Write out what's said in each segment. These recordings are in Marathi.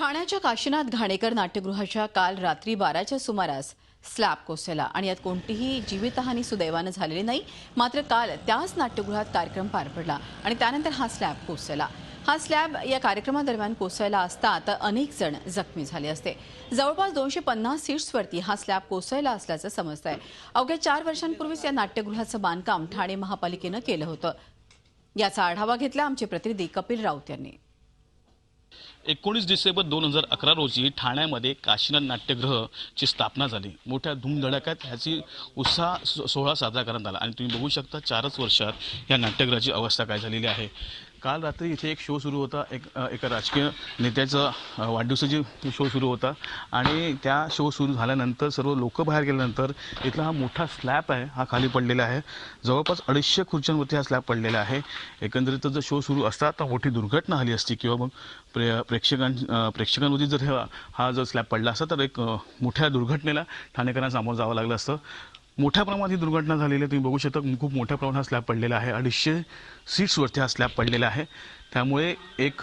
ठाण्याच्या काशीनाथ घाणेकर नाट्यगृहाच्या काल रात्री 12च्या सुमारास स्लॅब कोसळला आणि यात कोणतीही जीवितहानी सुदैवानं झालेली नाही। मात्र काल त्याच नाट्यगृहात कार्यक्रम पार पडला आणि त्यानंतर हा स्लॅब कोसळला। हा स्लॅब या कार्यक्रमादरम्यान कोसळला असता आता अनेक जण जखमी झाले असते। जवळपास 250 सीट्सवरती हा स्लॅब कोसळला असल्याचं समजतंय। अवघ्या 4 वर्षांपूर्वीच या नाट्यगृहाचं बांधकाम ठाणे महापालिकेनं केलं होतं। याचा आढावा घेतला आमचे प्रतिनिधी कपिल राऊत यांनी। 19 डिसेंबर 2011 रोजी ठाण्यामध्ये काशीनाथ नाट्यगृहची स्थापना झाली। मोठ्या धूमधडाक्यात ह्याची उत्साह सोहळा साजरा करण्यात आला आणि तुम्ही बघू शकता 4च वर्षात या नाट्यगृहाची अवस्था काय झालेली आहे। काल रात्री इथे एक शो सुरू होता, एका राजकीय नेत्याचा वाढदिवसाची शो सुरू होता आणि त्या शो सुरू झाल्यानंतर सर्व लोक बाहेर गेल्यानंतर इथला हा मोठा स्लॅब आहे हा खाली पडलेला आहे। जवळपास 250 खुर्च्यांवरती हा स्लॅब पडलेला आहे। एकंदरीत जर शो सुरू असता तर मोठी दुर्घटना झाली असती किंवा मग प्रेक्षकांवरती जर हा जर स्लॅब पडला असता तर एक मोठ्या दुर्घटनेला ठाणेकरांना सामोरं जावं लागलं असतं। मोठ्या प्रमाणात ही दुर्घटना झालेली आहे। तुम्ही बघू शकता खूप मोठ्या प्रमाणात हा स्लॅब पडलेला आहे। 250 सीट्सवरती हा स्लॅब पडलेला आहे। त्यामुळे एक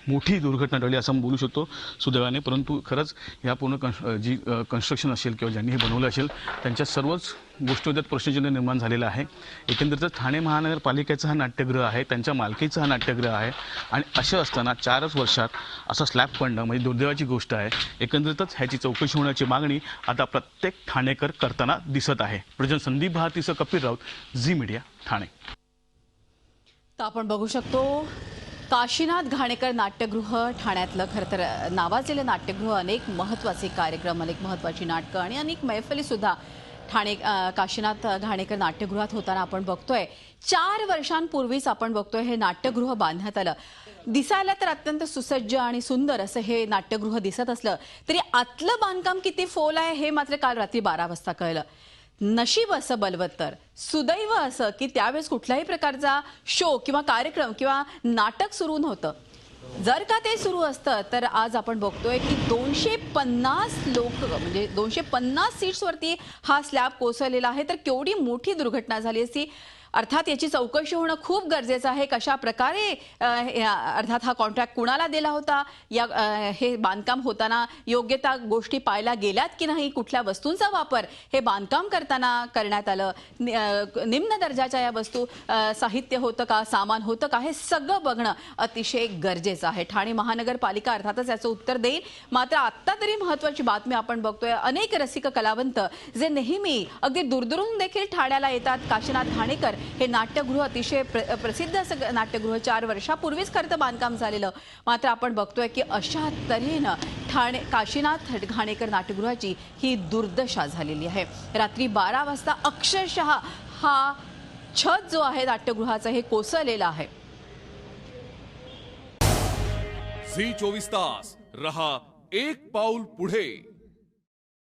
मोठी दुर्घटना टळली असं बोलू शकतो सुदैवाने। परंतु खरंच या पूर्ण जी कन्स्ट्रक्शन असेल किंवा ज्यांनी हे बनवलं असेल त्यांच्या सर्वच गोष्टींवर प्रश्नचिन्ह निर्माण झालेलं आहे। एकंदरीत ठाणे महानगरपालिकेचा हा नाट्यगृह आहे, त्यांच्या मालकीचा हा नाट्यगृह आहे आणि असं असताना 4च वर्षात असा स्लॅब पडणं म्हणजे दुर्दैवाची गोष्ट आहे। एकंदरीतच ह्याची चौकशी होण्याची मागणी आता प्रत्येक ठाणेकर करताना दिसत आहे। प्रजन संदीप भारतीसह कपिल राऊत, झी मीडिया, ठाणे। तर आपण बघू शकतो काशीनाथ घाणेकर नाट्यगृह ठाण्यातलं खरं तर नावाजलेलं नाट्यगृह अनेक महत्त्वाचे कार्यक्रम, अनेक महत्त्वाची नाटकं आणि अनेक मैफली सुद्धा ठाणे काशीनाथ घाणेकर नाट्यगृहात होताना आपण बघतोय। 4 वर्षांपूर्वीच आपण बघतोय हे नाट्यगृह बांधण्यात आलं। दिसायला तर अत्यंत सुसज्ज आणि सुंदर असं हे नाट्यगृह दिसत असलं तरी आतलं बांधकाम किती फोल आहे हे मात्र काल रात्री 12 वाजता कळलं। नशीब असं बलवत्तर, सुदैव असं की त्यावेळेस कुठल्याही प्रकारचा शो किंवा कार्यक्रम किंवा नाटक सुरू नव्हतं। जर का ते सुरू असतं तर आज आपण बघतोय की 250 लोक म्हणजे 250 सीट्सवरती हा स्लॅब कोसळलेला आहे। तर केवढी मोठी दुर्घटना झाली असती। अर्थात याची चौकशी होणं खूप गरजेचं आहे। कशा प्रकारे अर्थात हा कॉन्ट्रॅक्ट कुणाला दिला होता, हे बांधकाम होताना योग्य त्या गोष्टी पाहायला गेल्यात की नाही, कुठल्या वस्तूंचा वापर हे बांधकाम करताना करण्यात आलं, निम्न दर्जाच्या या वस्तू साहित्य होतं का, सामान होतं का, हे सगळं बघणं अतिशय गरजेचं आहे। ठाणे महानगरपालिका अर्थातच याचं उत्तर देईल। मात्र आत्ता तरी महत्त्वाची बातमी आपण बघतोय, अनेक रसिक कलावंत जे नेहमी अगदी दूरदूरून देखील ठाण्याला येतात। काशीनाथ घाणेकर हे नाट्यगृह अतिशय प्रसिद्ध असं नाट्यगृह 4 वर्षापूर्वीच खरं तर बांधकाम झालेलं। मात्र आपण बघतोय की अशा तऱ्हेनं काशीनाथ घाणेकर नाट्यगृहाची ही दुर्दशा झालेली आहे। रात्री 12 वाजता अक्षरशः हा छत जो आहे नाट्यगृहाचा हे कोसळलेला आहे। झी 24 तास रहा एक पाऊल पुढे।